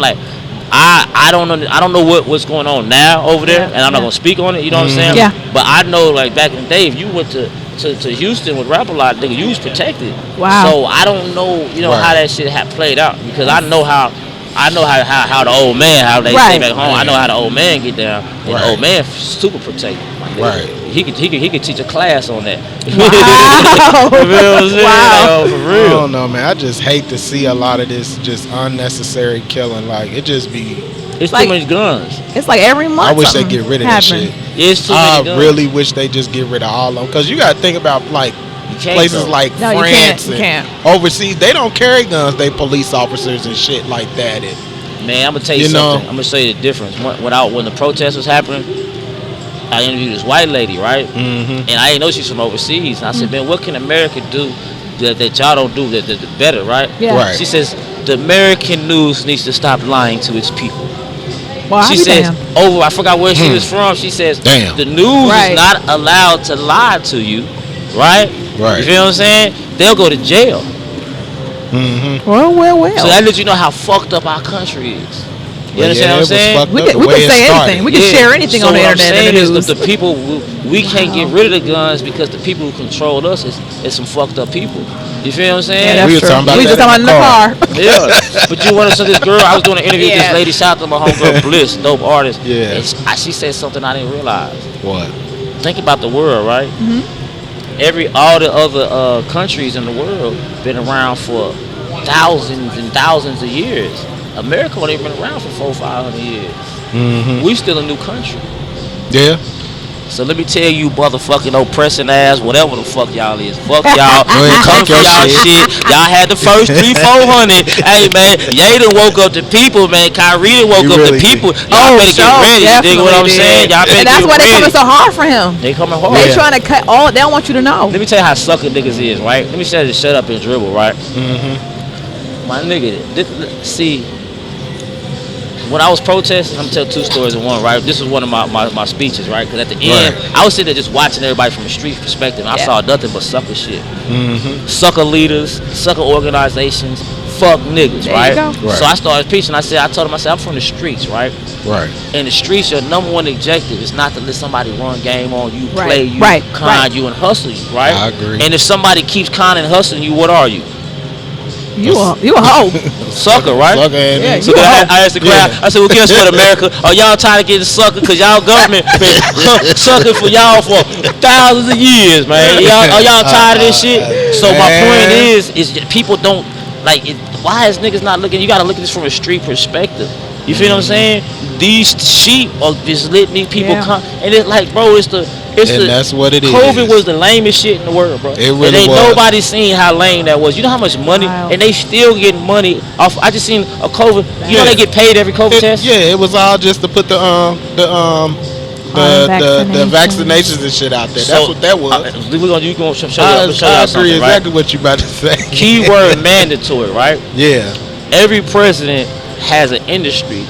Like I don't know what's going on now over there, and I'm not gonna speak on it. You know what I'm saying? Yeah. But I know like back in the day, if you went to Houston with rap a lot, nigga, you was protected. Wow. So I don't know, how that shit had played out because I know how the old man, how they say back home. I know how the old man get down, and the old man super protected. Right. He could teach a class on that. Wow. You know what I'm saying? Wow. For I real. don't know, man. I just hate to see a lot of this just unnecessary killing. Like it just be. It's Like- too many guns. It's like every month. I wish they something get rid of that happened. shit. It's too I many guns. really wish they just get rid of all of them because you got to think about like You can't places go. like No, France you and can't. overseas. They don't carry guns. They police officers and shit like that. Man, I'm gonna tell you, something. I'm gonna show you the difference. When the protest was happening, I interviewed this white lady, right? Mm-hmm. And I didn't know she's from overseas. And I said, man, what can America do that y'all don't do that better, right? Yeah. Right. She says the American news needs to stop lying to its people. Well, She says, I forgot where she was from. She says, Damn. the news Right. is not allowed to lie to you, right? Right. You feel what I'm saying? They'll go to jail. Mm-hmm. Well. So that lets you know how fucked up our country is. You understand what I'm saying? We can say anything. We can share anything on the internet. So what I'm saying and the is news. the people, we can't get rid of the guns because the people who control us is some fucked up people. You feel what I'm saying? Yeah, that's We were true. talking about we that just talking in about the in the car. Yeah, but you want to see this girl? I was doing an interview with this lady. Shout out to my homegirl Bliss, dope artist. Yeah. And she said something I didn't realize. What? Think about the world, right? Mm-hmm. All the other countries in the world been around for thousands and thousands of years. America only been around for 400-500 years. Mm-hmm. We still a new country. Yeah. So let me tell you, motherfucking oppressing ass, whatever the fuck y'all is. Fuck y'all. Go ahead, Come take for your y'all shit. shit. Y'all had the first 300-400. Hey man, Ye done woke up the people, man. Kyrie done woke You up really the people. did. Y'all better get ready. You dig what I'm definitely saying? did. Y'all better And that's get why they ready. coming so hard for him. They coming hard. They Yeah. trying to cut all. They don't want you to know. Let me tell you how sucker niggas is, right? Let me say this, shut up and dribble, right? Mm-hmm. My nigga, see, when I was protesting, I'm gonna tell two stories in one, right? This was one of my speeches, right? Because at the end, I was sitting there just watching everybody from a street perspective. And I saw nothing but sucker shit. Mm-hmm. Sucker leaders, sucker organizations, fuck niggas, There right? you go. Right. So I started preaching. I told him, I'm from the streets, right? Right. And the streets, your number one objective is not to let somebody run game on you, Right. play you, Right. con Right. you, and hustle you, right? I agree. And if somebody keeps conning and hustling you, what are you? You a hoe. Sucker, right? Sucker ass Yeah, nigga. So then I asked the crowd, I said, well, guess what, America? Are y'all tired of getting sucker? Because y'all government been sucking for y'all for thousands of years, man. Are y'all tired of this shit? So my point is people don't, why is niggas not looking? You got to look at this from a street perspective. You feel what I'm saying? These sheep are just letting these people come. And it's like, bro, that's what it is. COVID was the lamest shit in the world, bro. It really and ain't was. nobody seen how lame that was. You know how much money, and they still getting money off. I just seen a COVID. You know they get paid every COVID test. Yeah, it was all just to put the vaccinations and shit out there. That's what that was. You gonna show you I something, agree right? exactly what you about to say. Keyword mandatory, right? Yeah. Every president has an industry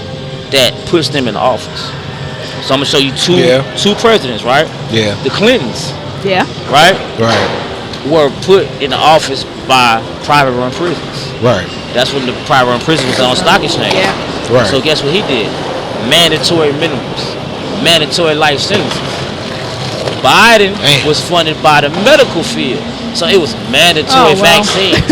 that puts them in office. So I'm gonna show you two presidents, right? Yeah. The Clintons, Yeah. right, Right. were put in the office by private run prisons. Right. That's when the private run prison was on stock exchange. Yeah. Right. So guess what he did? Mandatory minimums, mandatory life sentences. Biden was funded by the medical field, so it was mandatory vaccines,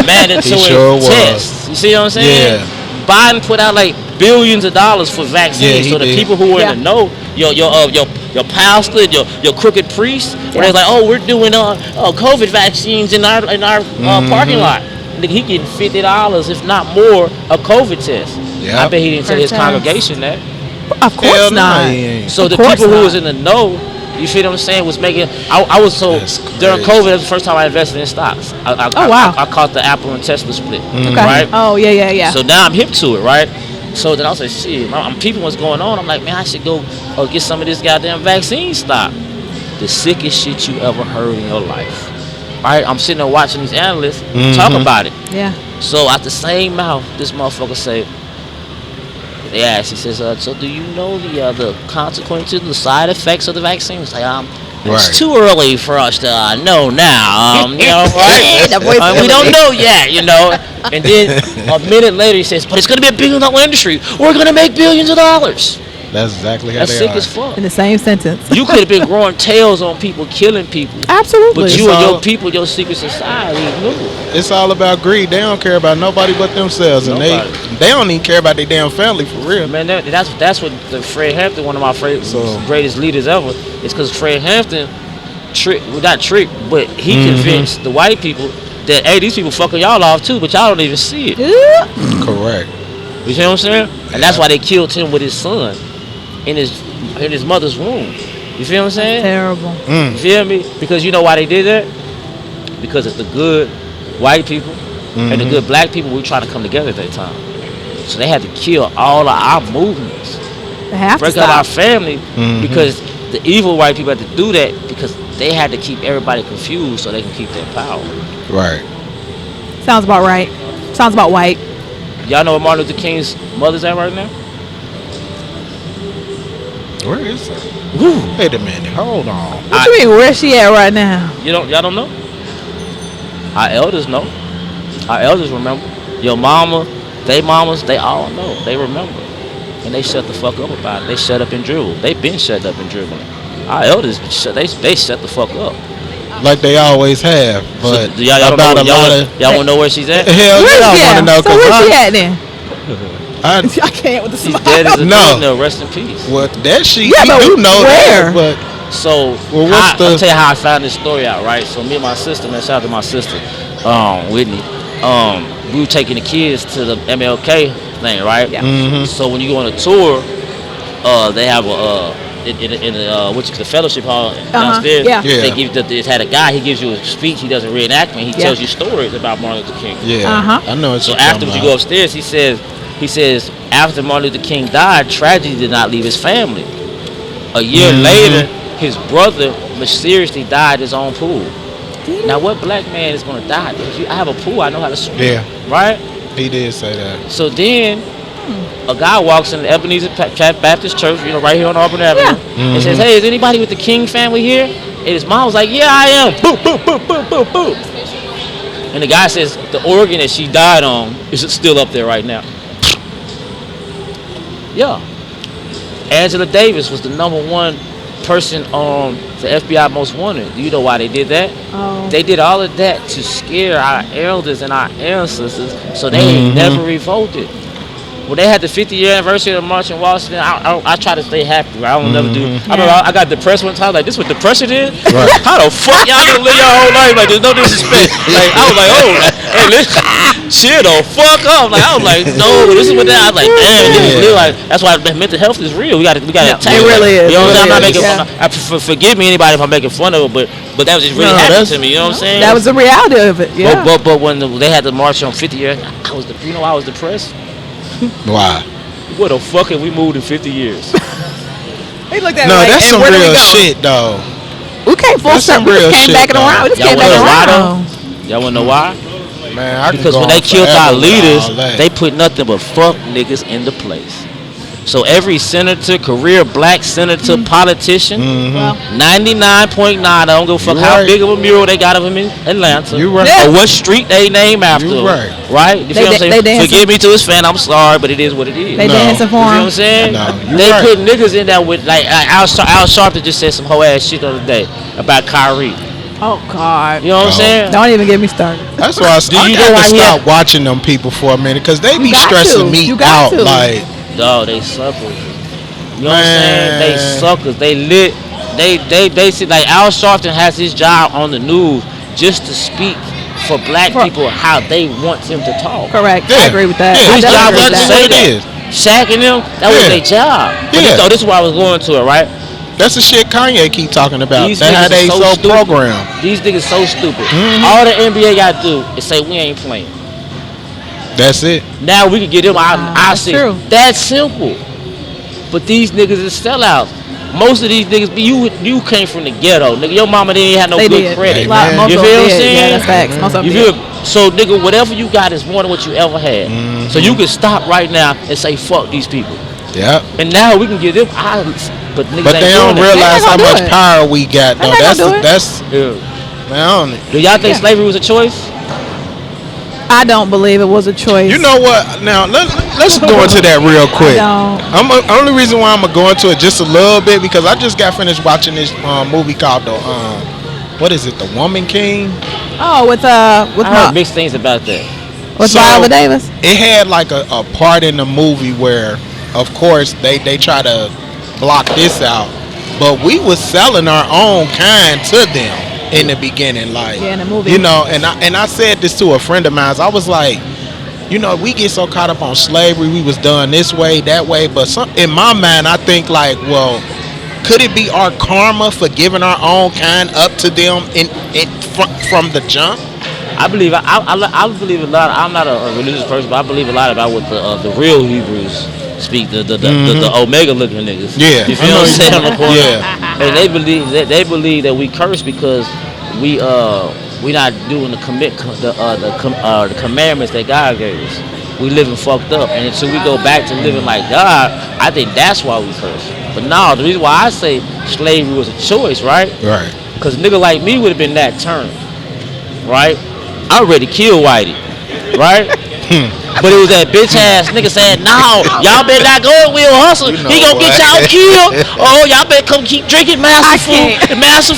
mandatory tests. You see what I'm saying? Yeah. Biden put out like billions of dollars for vaccines, so the people who were in the know, your pastor, your crooked priest, where they're like, oh, we're doing COVID vaccines in our parking lot. Nigga, he getting $50, if not more, a COVID test. Yeah. I bet he didn't tell his congregation that. Of course not. So the people who was in the know, you feel what I'm saying, was making. I was so during COVID. That was the first time I invested in stocks. I caught the Apple and Tesla split. Right. Oh yeah. So now I'm hip to it, right? So then I was like, shit, I'm peeping what's going on. I'm like, man, I should go get some of this goddamn vaccine stock. The sickest shit you ever heard in your life. Right? I'm sitting there watching these analysts talk about it. Yeah. So out the same mouth, this motherfucker say, they asked, he says, so do you know the consequences, the side effects of the vaccine? It's like, it's too early for us to know now, you know, right? We don't know yet, you know. And then a minute later he says, but it's going to be a $1 billion industry. We're going to make billions of dollars. That's exactly how That's they sick are. as fuck. In the same sentence. You could have been growing tails on people killing people. Absolutely. But you It's and your all- people, your secret society, knew. It's all about greed. They don't care about nobody but themselves, and Nobody. they don't even care about their damn family for real. Man, that's what the Fred Hampton, one of my greatest leaders ever, is because Fred Hampton not tricked, but he convinced the white people that, hey, these people fucking y'all off too, but y'all don't even see it. Yeah. Correct. You see what I'm saying? And that's why they killed him with his son in his mother's womb. You feel what I'm saying? Terrible. You feel me? Because you know why they did that? Because it's the good white people and the good black people, we trying to come together at that time. So they had to kill all of our movements. They have Break to out our stop. family because the evil white people had to do that because they had to keep everybody confused so they can keep their power. Right. Sounds about right. Sounds about white. Y'all know where Martin Luther King's mother's at right now? Where is her? Wait a minute. Hold on. What you mean, where she at right now? Y'all don't know? Our elders know. Our elders remember. Your mama, they mamas, they all know. They remember. And they shut the fuck up about it. They shut up and dribble. They been shut up and dribbling. Our elders, they shut the fuck up. Like they always have, but So, y'all don't know, y'all want to know where she's at? hell Where yeah, is she I want to at? know So where she at then? I I can't with the She's smile. dead as a No. no. Rest in peace. well that she Yeah, but do know where? that, but So, Well, what's I'll the- tell you how I found this story out, right? So, me and my sister, man, shout out to my sister, Whitney. We were taking the kids to the MLK thing, right? Yeah. So, when you go on a tour, they have in the fellowship hall downstairs. Yeah. Yeah. They give it had a guy. He gives you a speech. He doesn't reenactment. He Yeah. tells you stories about Martin Luther King. yeah, I know it's So afterwards, you go upstairs. He says after Martin Luther King died, tragedy did not leave his family. A year later, his brother mysteriously died in his own pool. Now, what black man is going to die? I have a pool. I know how to swim. Yeah. Right. He did say that. So then, a guy walks in the Ebenezer Baptist Church, right here on Auburn Avenue, and says, "Hey, is anybody with the King family here?" And his mom was like, "Yeah, I am." Boop, boop, boop, boop, boop, boop. And the guy says, "The organ that she died on is still up there right now." Yeah. Angela Davis was the #1 person on the FBI Most Wanted. Do you know why they did that? Oh. They did all of that to scare our elders and our ancestors so they ain't never revolted. When they had the 50-year anniversary of the March in Washington, I try to stay happy. I don't never do. I remember I got depressed one time. Like, this what depression is? Right. How the fuck y'all gonna live your whole life? Like, there's no disrespect. Like, I was like, oh, hey, listen, chill the fuck up. Like, I was like, no, this is what that. I was like, damn, niggas live like. That's why mental health is real. We gotta It attack really is. You know what I'm saying? I'm not It really making is. forgive me anybody if I'm making fun of it, but that was just really No, happening that's- to me. You know what I'm saying? That was the reality of it. Yeah. But when they had the march on 50 years, I was depressed. Why? What the fuck have we moved in 50 years? He looked at No, it like, that's and some where do we real go? shit though. We came full That's some circle. We real just came shit, back and though. around. We just Y'all came wanna back know why around. though? Y'all wanna know why? Man, I could Because go when on they killed our forever with leaders, all that. they put nothing but fuck niggas into place. So every senator, career black senator, politician, 99.9, I don't give a fuck You how right. big of a mural they got of him in Atlanta. You right. Yeah. Or what street they name after You him. right. Right? You feel what I'm They saying? dancing. Forgive me to his fan, I'm sorry, but it is what it is. They No. dancing for You feel what him. I'm saying? No, you they right. put niggas in there with like Al Sharpton just said some hoe ass shit the other day about Kyrie. Oh God. You know what I'm No. saying? Don't even get me started. That's why I you got know why to he stop had- watching them people for a minute because they be got stressing to. me You got out. to. Like, No, they suckers. You know what I'm saying? They Man. suckers. They lit. They basically like Al Sharpton has his job on the news just to speak for black people how they want him to talk. Correct. I Yeah. agree with that. Yeah. I His definitely job agree was with to that. say what it that. Shaq and them, that was Yeah. their job. But Yeah. this is why I was going to it, right? that's the shit Kanye keep talking about. These That's how niggas they is so so stupid. programmed. These niggas so stupid. Mhm. All the NBA got to do is say we ain't playing. That's it. Now we can get them out. That's true. That's simple. But these niggas is sellouts. Most of these niggas, you came from the ghetto, nigga. Your mama didn't have no They good did. credit. A lot- Amen. most You of feel them what I'm did. saying? Yeah, that's facts. Most of You them feel? did. So, nigga, whatever you got is more than what you ever had. So you can stop right now and say fuck these people. Yep. And now we can give them islands. But niggas But ain't they don't doing that. realize They how ain't gonna much do it. power we got though. They ain't gonna do it. That's Yeah. man. I don't, Do y'all think Yeah. slavery was a choice? I don't believe it was a choice. You know what? Now let's go into that real quick. Only reason why I'm gonna go into it just a little bit because I just got finished watching this movie called the what is it? The Woman King. Oh, with I heard mixed things about that. With Viola Davis. It had like a part in the movie where, of course, they try to block this out, but we was selling our own kind to them in the beginning, like in the movie. You know, and I said this to a friend of mine. I was like, you know, we get so caught up on slavery, we was done this way, that way, but in my mind, I think like, well, could it be our karma for giving our own kind up to them from the jump? I believe I believe a lot. I'm not a religious person, but I believe a lot about what the real Hebrews speak. The Omega looking niggas. Yeah, you feel what I'm saying on the corner? Yeah, and they believe that we curse because we not doing the commandments that God gave us. We living fucked up, and until we go back to living like God, I think that's why we curse. But no, the reason why I say slavery was a choice, right? Right. Because a nigga like me would have been that turn, right? I already killed Whitey, right? But it was that bitch ass nigga saying, "No, y'all better not go and we'll hustle. He gonna get y'all killed. Oh, y'all better come keep drinking master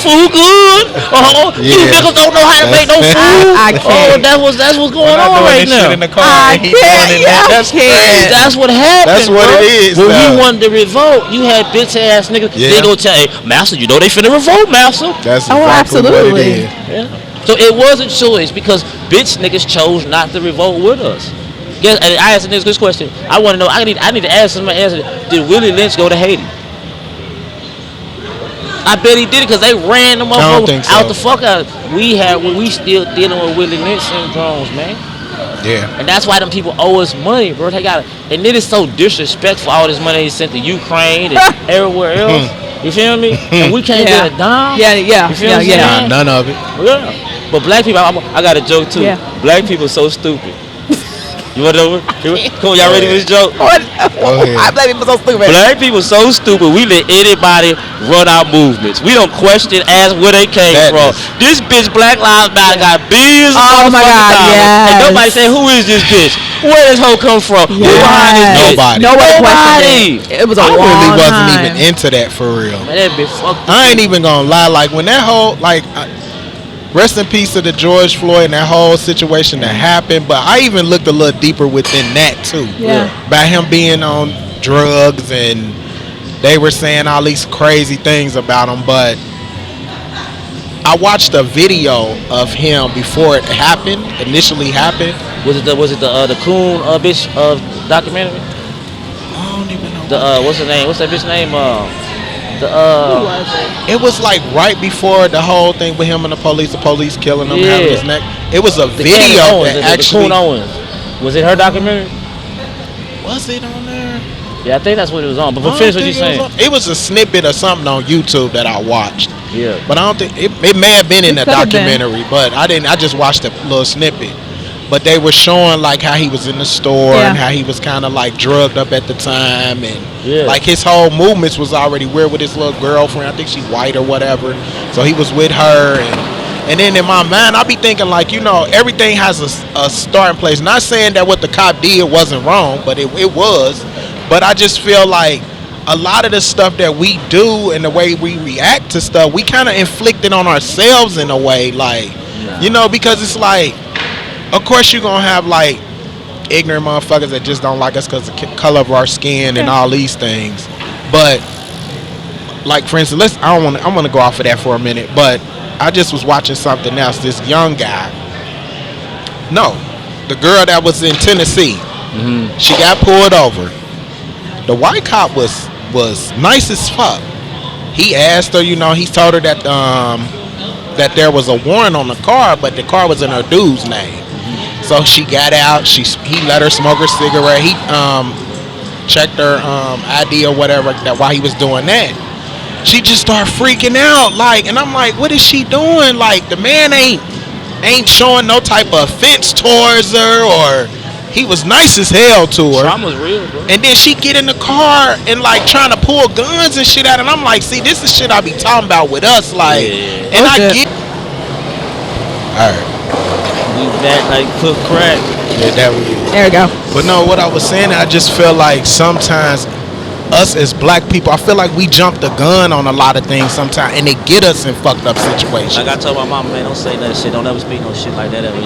food good. Oh, you niggas don't know how to make no food. That's what's going on right now. That's crazy. That's what happened. That's what it is. When we wanted to revolt, you had bitch ass niggas. They go tell, "Hey, master, you know they finna revolt, master." That's exactly what it is. Yeah. So it was a choice because bitch niggas chose not to revolt with us. I asked this question. I want to know. I need to ask somebody. Did Willie Lynch go to Haiti? I bet he did it because they ran them out the fuck out. We still dealing with Willie Lynch syndromes, man. Yeah. And that's why them people owe us money, bro. They got and it is so disrespectful. All this money they sent to Ukraine and everywhere else. You feel me? And we can't get a dime. Yeah. You feel me? None of it. Yeah. But black people, I got a joke too. Yeah. Black people are so stupid. You want to know? Come on, y'all ready for this joke? Black people so stupid. Black people so stupid. We let anybody run our movements. We don't question, ask where they came from. This bitch, Black Lives Matter, got billions of dollars. And nobody say, who is this bitch? Where does hoe come from? Who behind this bitch? Nobody. It was I really wasn't even into that for real. Man, that bitch fucked up. I ain't even gonna lie. Like when that whole rest in peace to the George Floyd and that whole situation that happened. But I even looked a little deeper within that too. Yeah. By him being on drugs and they were saying all these crazy things about him. But I watched a video of him before it initially happened. Was it the Coon bitch documentary? I don't even know. What's her name? What's that bitch name? Who was it? It was like right before the whole thing with him and the police killing him, having his neck. It was a video that actually. The Coon Owens. Was it her documentary? Was it on there? Yeah, I think that's what it was on. But finish what you're saying. It was a snippet or something on YouTube that I watched. Yeah. But I don't think it may have been in the documentary, but I didn't. I just watched a little snippet. But they were showing like how he was in the store and how he was kind of like drugged up at the time, and like his whole movements was already weird with his little girlfriend. I think she's white or whatever, so he was with her, and then in my mind I be thinking like, you know, everything has a starting place. Not saying that what the cop did wasn't wrong, but it was. But I just feel like a lot of the stuff that we do and the way we react to stuff, we kind of inflict it on ourselves in a way, like you know, because it's like. Of course, you're going to have, like, ignorant motherfuckers that just don't like us because of the color of our skin and all these things. But, like, for instance, I'm going to go off of that for a minute. But I just was watching something else. This young guy. No, the girl that was in Tennessee. Mm-hmm. She got pulled over. The white cop was nice as fuck. He asked her, you know, he told her that that there was a warrant on the car, but the car was in her dude's name. So she got out. He let her smoke her cigarette. He checked her ID or whatever. That while he was doing that, she just started freaking out. Like, and I'm like, what is she doing? Like, the man ain't showing no type of offense towards her, or he was nice as hell to her. Trauma's real, bro. And then she get in the car and like trying to pull guns and shit out, and I'm like, see, this is shit I be talking about with us, like, and I get. All right. that like cook crack. Yeah, that we. There we go. But no, what I was saying, I just feel like sometimes us as black people, I feel like we jump the gun on a lot of things sometimes, and they get us in fucked up situations. Like I told my mama, man, don't say that shit. Don't ever speak no shit like that ever.